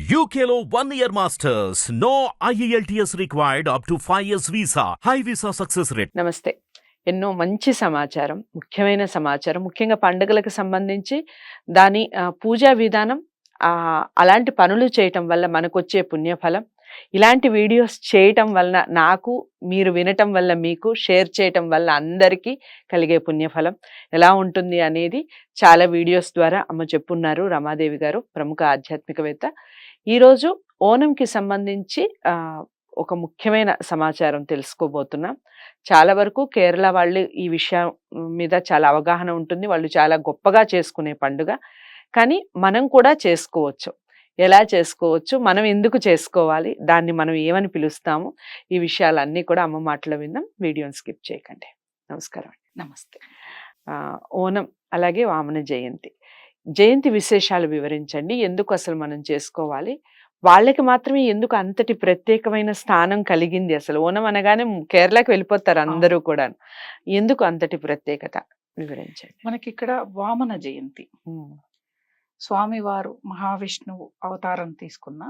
UKLO 1 year masters. No IELTS required up to 5 years visa. High visa success rate. నమస్తే. ఎన్నో మంచి సమాచారం, ముఖ్యమైన సమాచారం, ముఖ్యంగా పండుగలకు సంబంధించి దాని పూజా విధానం, అలాంటి పనులు చేయటం వల్ల మనకొచ్చే పుణ్యఫలం, ఇలాంటి వీడియోస్ చేయటం వలన నాకు, మీరు వినటం వల్ల మీకు, షేర్ చేయటం వల్ల అందరికీ కలిగే పుణ్యఫలం ఎలా ఉంటుంది అనేది చాలా వీడియోస్ ద్వారా అమ్మ చెప్పున్నారు. రమాదేవి గారు ప్రముఖ ఆధ్యాత్మికవేత్త. ఈరోజు ఓనంకి సంబంధించి ఒక ముఖ్యమైన సమాచారం తెలుసుకోబోతున్నాం. చాలా వరకు కేరళ వాళ్ళు ఈ విషయం మీద చాలా అవగాహన ఉంటుంది. వాళ్ళు చాలా గొప్పగా చేసుకునే పండుగ. కానీ మనం కూడా చేసుకోవచ్చు. ఎలా చేసుకోవచ్చు, మనం ఎందుకు చేసుకోవాలి, దాన్ని మనం ఏమని పిలుస్తాము, ఈ విషయాలన్నీ కూడా అమ్మ మాటలో విందాం. వీడియోని స్కిప్ చేయకండి. నమస్కారం అండి. నమస్తే. ఓనం అలాగే వామన జయంతి విశేషాలు వివరించండి. ఎందుకు అసలు మనం చేసుకోవాలి, వాళ్ళకి మాత్రమే ఎందుకు అంతటి ప్రత్యేకమైన స్థానం కలిగింది, అసలు ఓనం అనగానే కేరళకి వెళ్ళిపోతారు అందరూ కూడా, ఎందుకు అంతటి ప్రత్యేకత వివరించండి. మనకి ఇక్కడ వామన జయంతి, స్వామివారు మహావిష్ణువు అవతారం తీసుకున్న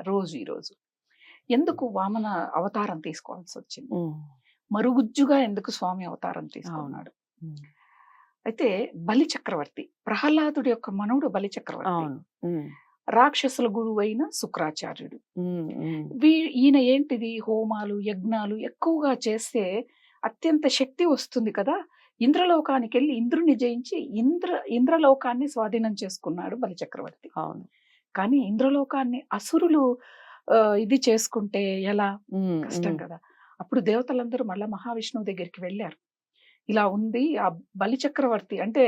రోజు ఈ రోజు. ఎందుకు వామన అవతారం తీసుకోవాల్సి వచ్చింది, మరుగుజ్జుగా ఎందుకు స్వామి అవతారం తీసుకున్నాడు? అయితే బలి చక్రవర్తి, ప్రహ్లాదుడి యొక్క మనవుడు బలి చక్రవర్తి, రాక్షసుల గురువు అయిన శుక్రాచార్యుడు. ఈయన ఏంటిది, హోమాలు యజ్ఞాలు ఎక్కువగా చేస్తే అత్యంత శక్తి వస్తుంది కదా, ఇంద్రలోకానికి వెళ్ళి ఇంద్రుని జయించి ఇంద్రలోకాన్ని స్వాధీనం చేసుకున్నాడు బలి చక్రవర్తి. అవును. కానీ ఇంద్రలోకాన్ని అసురులు ఇది చేసుకుంటే ఎలా, కష్టం కదా. అప్పుడు దేవతలందరూ మళ్ళా మహావిష్ణువు దగ్గరికి వెళ్ళారు. ఇలా ఉంది ఆ బలి చక్రవర్తి అంటే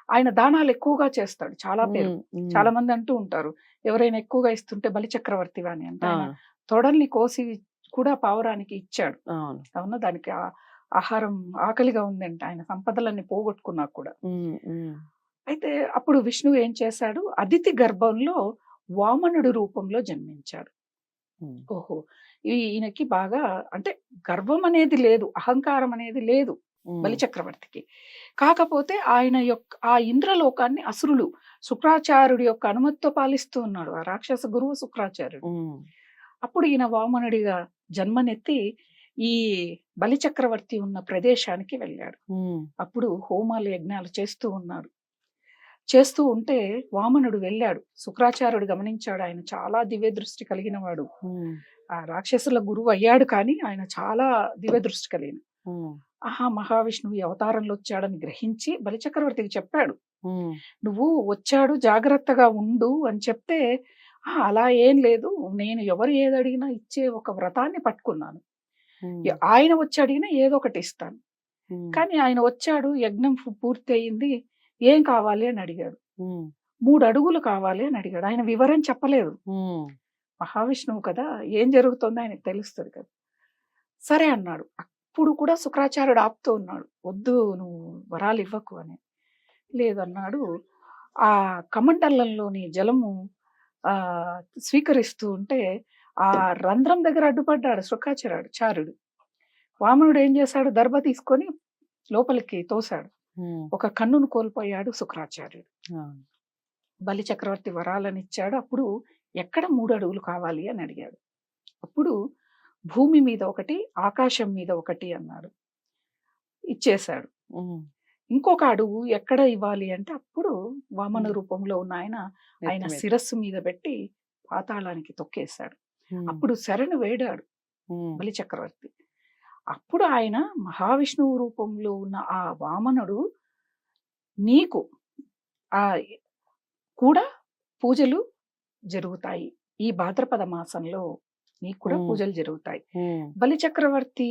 ఆయన దానాలు ఎక్కువగా చేస్తాడు, చాలా పేరు, చాలా మంది అంటూ ఉంటారు ఎవరైనా ఎక్కువగా ఇస్తుంటే బలి చక్రవర్తి అని. అంటే ఆయన తొడల్ని కోసి కూడా పావురానికి ఇచ్చాడు. అవునా, దానికి ఆహారం ఆకలిగా ఉందంటే ఆయన సంపదలన్నీ పోగొట్టుకున్నా కూడా. అయితే అప్పుడు విష్ణువు ఏం చేశాడు, అదితి గర్భంలో వామనుడు రూపంలో జన్మించాడు. ఓహో, ఈయనకి బాగా అంటే గర్వం అనేది లేదు, అహంకారం అనేది లేదు బలి చక్రవర్తికి. కాకపోతే ఆయన యొక్క ఆ ఇంద్రలోకాన్ని అసురులు శుక్రాచార్యుడి యొక్క అనుమతితో పాలిస్తూ ఉన్నాడు, ఆ రాక్షస గురువు శుక్రాచార్యుడు. అప్పుడు ఈయన వామనుడిగా జన్మనెత్తి ఈ బలి చక్రవర్తి ఉన్న ప్రదేశానికి వెళ్ళాడు. అప్పుడు హోమాలు యజ్ఞాలు చేస్తూ ఉన్నాడు. చేస్తూ ఉంటే వామనుడు వెళ్ళాడు, శుక్రాచార్యుడు గమనించాడు. ఆయన చాలా దివ్య దృష్టి కలిగిన వాడు, ఆ రాక్షసుల గురువు అయ్యాడు కానీ ఆయన చాలా దివ్య దృష్టి కలిగిన. మహావిష్ణువు అవతారంలో వచ్చాడని గ్రహించి బలిచక్రవర్తికి చెప్పాడు, నువ్వు వచ్చాడు జాగ్రత్తగా ఉండు అని చెప్తే, అలా ఏం లేదు, నేను ఎవరు ఏది అడిగినా ఇచ్చే ఒక వ్రతాన్ని పట్టుకున్నాను, ఆయన వచ్చి అడిగినా ఏదో ఒకటి ఇస్తాను. కానీ ఆయన వచ్చాడు, యజ్ఞం పూర్తి అయింది, ఏం కావాలి అని అడిగాడు. 3 అడుగులు కావాలి అని అడిగాడు. ఆయన వివరం చెప్పలేదు. మహావిష్ణువు కదా, ఏం జరుగుతుందో ఆయనకు తెలుస్తుంది కదా. సరే అన్నాడు. అప్పుడు కూడా శుక్రాచార్యుడు ఆపుతూ ఉన్నాడు, వద్దు నువ్వు వరాలు ఇవ్వకు అని. లేదన్నాడు. ఆ కమండలంలోని జలము స్వీకరిస్తూ ఉంటే ఆ రంధ్రం దగ్గర అడ్డుపడ్డాడు శుక్రాచార్యుడు. వామనుడు ఏం చేశాడు, దర్భ తీసుకొని లోపలికి తోశాడు. ఒక కన్నును కోల్పోయాడు శుక్రాచార్యుడు. బలి చక్రవర్తి వరాలని ఇచ్చాడు. అప్పుడు ఎక్కడ 3 అడుగులు కావాలి అని అడిగాడు. అప్పుడు భూమి మీద ఒకటి, ఆకాశం మీద ఒకటి అన్నాడు. ఇచ్చేశాడు. ఇంకొక అడుగు ఎక్కడ ఇవ్వాలి అంటే అప్పుడు వామన రూపంలో ఉన్న ఆయన శిరస్సు మీద పెట్టి పాతాళానికి తొక్కేశాడు. అప్పుడు శరణు వేడాడు బలి చక్రవర్తి. అప్పుడు ఆయన మహావిష్ణువు రూపంలో ఉన్న ఆ వామనుడు, నీకు కూడా పూజలు జరుగుతాయి, ఈ భాద్రపద మాసంలో నీకు కూడా పూజలు జరుగుతాయి. బలి చక్రవర్తి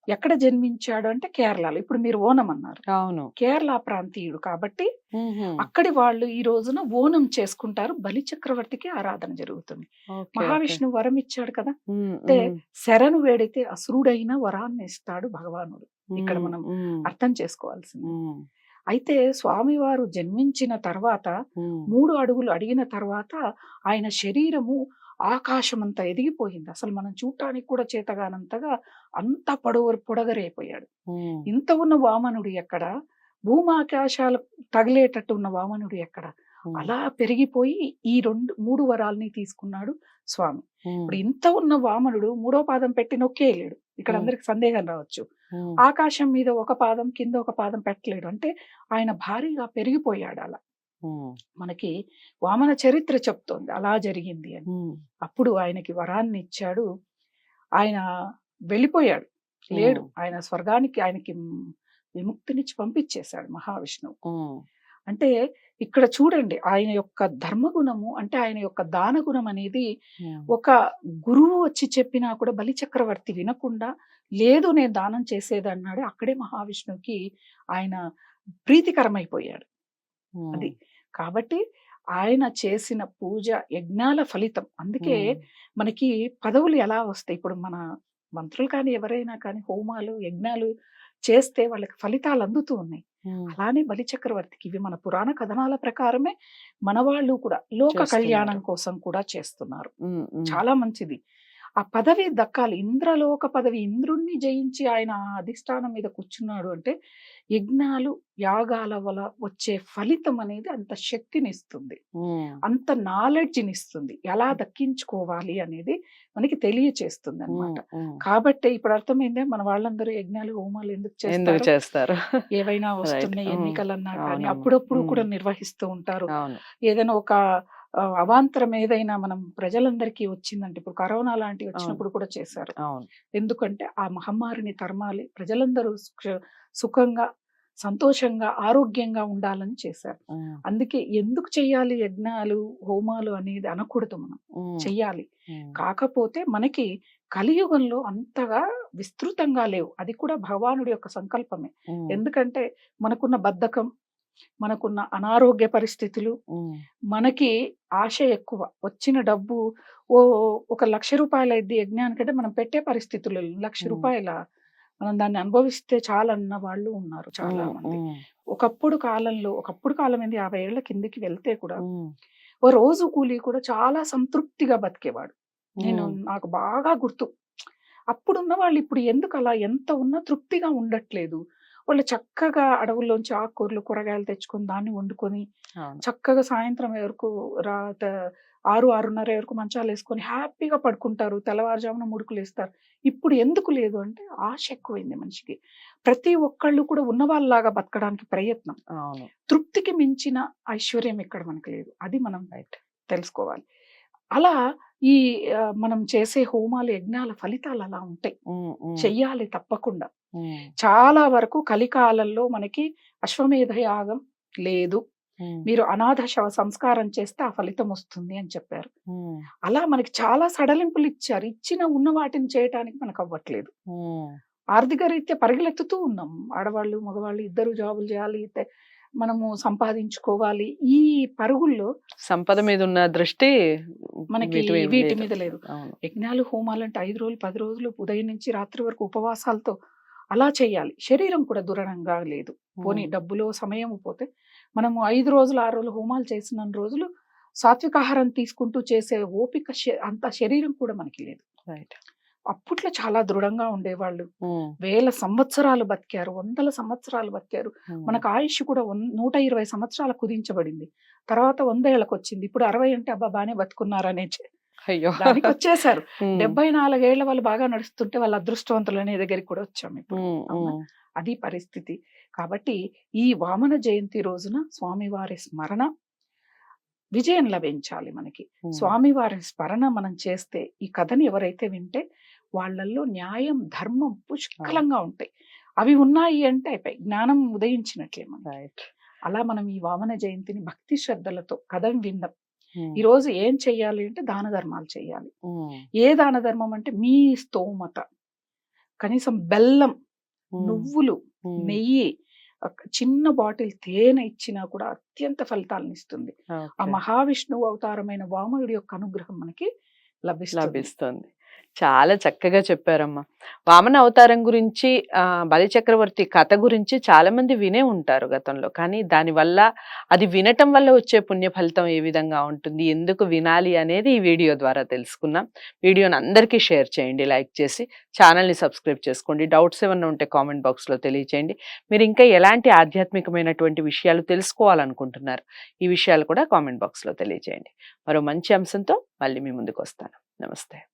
ఎక్కడ జన్మించాడు అంటే కేరళలో. ఇప్పుడు మీరు ఓనం అన్నారు, అవును, కేరళ ప్రాంతీయుడు కాబట్టి అక్కడి వాళ్ళు ఈ రోజున ఓనం చేసుకుంటారు. బలి చక్రవర్తికి ఆరాధన జరుగుతుంది. మహావిష్ణువు వరం ఇచ్చాడు కదా, అంటే శరణు వేడితే అసురుడైన వరాన్ని ఇస్తాడు భగవానుడు. ఇక్కడ మనం అర్థం చేసుకోవాల్సింది. అయితే స్వామివారు జన్మించిన తర్వాత 3 అడుగులు అడిగిన తర్వాత ఆయన శరీరము ఆకాశమంతా ఎదిగిపోయింది. అసలు మనం చూడటానికి కూడా చేతగానంతగా అంత పొడగరైపోయాడు. ఇంత ఉన్న వామనుడు ఎక్కడ, భూమాకాశాలు తగిలేటట్టు ఉన్న వామనుడు ఎక్కడ, అలా పెరిగిపోయి ఈ 3 వరాల్ని తీసుకున్నాడు స్వామి. ఇప్పుడు ఇంత ఉన్న వామనుడు 3వ పాదం పెట్టి నొక్కేయలేడు. ఇక్కడ అందరికి సందేహం రావచ్చు. ఆకాశం మీద ఒక పాదం కింద ఒక పాదం పెట్టలేడు అంటే ఆయన భారీగా పెరిగిపోయాడు. అలా మనకి వామన చరిత్ర చెప్తోంది అలా జరిగింది అని. అప్పుడు ఆయనకి వరాన్ని ఇచ్చాడు. ఆయన వెళ్ళిపోయాడు, లేడు. ఆయన స్వర్గానికి ఆయనకి విముక్తినిచ్చి పంపించేశాడు మహావిష్ణువు. అంటే ఇక్కడ చూడండి ఆయన యొక్క ధర్మగుణము, అంటే ఆయన యొక్క దాన గుణం అనేది ఒక గురువు వచ్చి చెప్పినా కూడా బలి చక్రవర్తి వినకుండా లేదు నేను దానం చేసేదన్నాడు. అక్కడే మహావిష్ణువుకి ఆయన ప్రీతికరమైపోయాడు. అది కాబట్టి ఆయన చేసిన పూజ యజ్ఞాల ఫలితం. అందుకే మనకి పదవులు ఎలా వస్తాయి, ఇప్పుడు మన మంత్రులు కానీ ఎవరైనా కానీ హోమాలు యజ్ఞాలు చేస్తే వాళ్ళకి ఫలితాలు అందుతూ ఉన్నాయి. అలానే బలి చక్రవర్తికి ఇవి మన పురాణ కథనాల ప్రకారమే మన వాళ్ళు కూడా లోక కళ్యాణం కోసం కూడా చేస్తున్నారు. చాలా మంచిది. ఆ పదవి దక్కాలి, ఇంద్రలోక పదవి. ఇంద్రుణ్ణి జయించి ఆయన అధిష్టానం మీద కూర్చున్నాడు అంటే యజ్ఞాలు యాగాల వల్ల వచ్చే ఫలితం అనేది అంత శక్తినిస్తుంది, అంత నాలెడ్జ్ని ఇస్తుంది, ఎలా దక్కించుకోవాలి అనేది మనకి తెలియచేస్తుంది అన్నమాట. కాబట్టి ఇప్పుడు అర్థమైందే మన వాళ్ళందరూ యజ్ఞాలు హోమాలు ఎందుకు చేస్తారు, ఏవైనా వస్తున్నాయి ఎన్నికలన్నా కానీ అప్పుడప్పుడు కూడా నిర్వహిస్తూ ఉంటారు. ఏదైనా ఒక అవాంతరం ఏదైనా మనం ప్రజలందరికీ వచ్చిందంటే, ఇప్పుడు కరోనా లాంటివి వచ్చినప్పుడు కూడా చేశారు. ఎందుకంటే ఆ మహమ్మారిని తరమాలి, ప్రజలందరూ సుఖంగా సంతోషంగా ఆరోగ్యంగా ఉండాలని చేశారు. అందుకే ఎందుకు చెయ్యాలి యజ్ఞాలు హోమాలు అనేది అనకూడదు, మనం చెయ్యాలి. కాకపోతే మనకి కలియుగంలో అంతగా విస్తృతంగా లేవు, అది కూడా భగవానుడి యొక్క సంకల్పమే. ఎందుకంటే మనకున్న బద్ధకం, మనకున్న అనారోగ్య పరిస్థితులు, మనకి ఆశ ఎక్కువ. వచ్చిన డబ్బు ఒక 1,00,000 రూపాయలు అయింది యజ్ఞానికంటే మనం పెట్టే పరిస్థితులు 1,00,000 రూపాయల మనం దాన్ని అనుభవిస్తే చాలన్న వాళ్ళు ఉన్నారు చాలా మంది. ఒకప్పుడు కాలం ఏంది 50 ఏళ్ల కిందకి వెళ్తే కూడా ఓ రోజు కూలి కూడా చాలా సంతృప్తిగా బతికేవాడు. నాకు బాగా గుర్తు. అప్పుడున్న వాళ్ళు ఇప్పుడు ఎందుకు అలా, ఎంత ఉన్నా తృప్తిగా ఉండట్లేదు. వాళ్ళు చక్కగా అడవుల్లోంచి ఆకుకూరలు కూరగాయలు తెచ్చుకొని దాన్ని వండుకొని చక్కగా సాయంత్రం వరకు 6-6:30 వరకు మంచాలు వేసుకొని హ్యాపీగా పడుకుంటారు. తెల్లవారుజామున ముడుకులు వేస్తారు. ఇప్పుడు ఎందుకు లేదు అంటే ఆశ ఎక్కువైంది మనిషికి. ప్రతి ఒక్కళ్ళు కూడా ఉన్న వాళ్ళలాగా బతకడానికి ప్రయత్నం. తృప్తికి మించిన ఐశ్వర్యం ఇక్కడ మనకు లేదు, అది మనం తెలుసుకోవాలి. అలా ఈ మనం చేసే హోమాలు యజ్ఞాల ఫలితాలు అలా ఉంటాయి, చెయ్యాలి తప్పకుండా. చాలా వరకు కలికాలంలో మనకి అశ్వమేధ యాగం లేదు, మీరు అనాథ శవ సంస్కారం చేస్తే ఆ ఫలితం వస్తుంది అని చెప్పారు. అలా మనకి చాలా సడలింపులు ఇచ్చారు, ఇచ్చిన ఉన్న వాటిని చేయటానికి మనకు అవ్వట్లేదు. ఆర్థిక రీత్యా పరిగెలెత్తుతూ ఉన్నాం, ఆడవాళ్ళు మగవాళ్ళు ఇద్దరు జాబులు చేయాలి, మనము సంపాదించుకోవాలి. ఈ పరుగుల్లో సంపద మీద ఉన్న దృష్టి మనకి వీటి మీద లేదు. యజ్ఞాలు హోమాలు అంటే 5 రోజులు 10 రోజులు ఉదయం నుంచి రాత్రి వరకు ఉపవాసాలతో అలా చేయాలి. శరీరం కూడా దృఢంగా లేదు. పోనీ డబ్బులో సమయం పోతే మనము 5 రోజులు 6 రోజులు హోమాలు చేసిన రోజులు సాత్వికాహారం తీసుకుంటూ చేసే ఓపిక అంత శరీరం కూడా మనకి లేదు. అప్పట్లో చాలా దృఢంగా ఉండేవాళ్ళు, వేల సంవత్సరాలు బతికారు, 100 సంవత్సరాలు బతికారు. మనకు ఆయుష్ కూడా 120 సంవత్సరాలు కుదించబడింది. తర్వాత 100 ఏళ్ళకి వచ్చింది. ఇప్పుడు 60 అంటే అబ్బా బానే బతుకున్నారనే దానికి వచ్చేసారు. 74 ఏళ్ల వాళ్ళు బాగా నడుస్తుంటే వాళ్ళ అదృష్టవంతులు అనే దగ్గరికి కూడా వచ్చాము ఇప్పుడు. అది పరిస్థితి. కాబట్టి ఈ వామన జయంతి రోజున స్వామివారి స్మరణ విజయం లభించాలి మనకి. స్వామివారి స్మరణ మనం చేస్తే, ఈ కథని ఎవరైతే వింటే వాళ్ళల్లో న్యాయం ధర్మం పుష్కలంగా ఉంటాయి. అవి ఉన్నాయి అంటే అయిపోయి జ్ఞానం ఉదయించినట్లే మనకి. అలా మనం ఈ వామన జయంతిని భక్తి శ్రద్ధలతో కథని విందాం. ఈ రోజు ఏం చెయ్యాలి అంటే దాన ధర్మాలు చెయ్యాలి. ఏ దాన ధర్మం అంటే మీ స్తోమత, కనీసం బెల్లం, నువ్వులు, నెయ్యి, చిన్న బాటిల్ తేనె ఇచ్చినా కూడా అత్యంత ఫలితాలను ఇస్తుంది. ఆ మహావిష్ణువు అవతారమైన వామనుడి యొక్క అనుగ్రహం మనకి లభిస్తుంది. చాలా చక్కగా చెప్పారమ్మా. వామన అవతారం గురించి బలిచక్రవర్తి కథ గురించి చాలా మంది వినే ఉంటారు గతంలో. కానీ దానివల్ల అది వినటం వల్ల వచ్చే పుణ్య ఫలితం ఏ విధంగా ఉంటుంది? ఎందుకు వినాలి అనేది ఈ వీడియో ద్వారా తెలుసుకున్నాం. వీడియోని అందరికీ షేర్ చేయండి, లైక్ చేసి ఛానల్‌ని సబ్స్క్రైబ్ చేసుకోండి. డౌట్స్ ఏమన్నా ఉంటే కామెంట్ బాక్స్‌లో తెలియచేయండి. మీరు ఇంకా ఎలాంటి ఆధ్యాత్మికమైనటువంటి విషయాలు తెలుసుకోవాలనుకుంటున్నారు? ఈ విషయాలు కూడా కామెంట్ బాక్స్‌లో తెలియజేయండి. మరో మంచి అంశంతో మళ్ళీ మీ ముందుకొస్తాను. నమస్తే.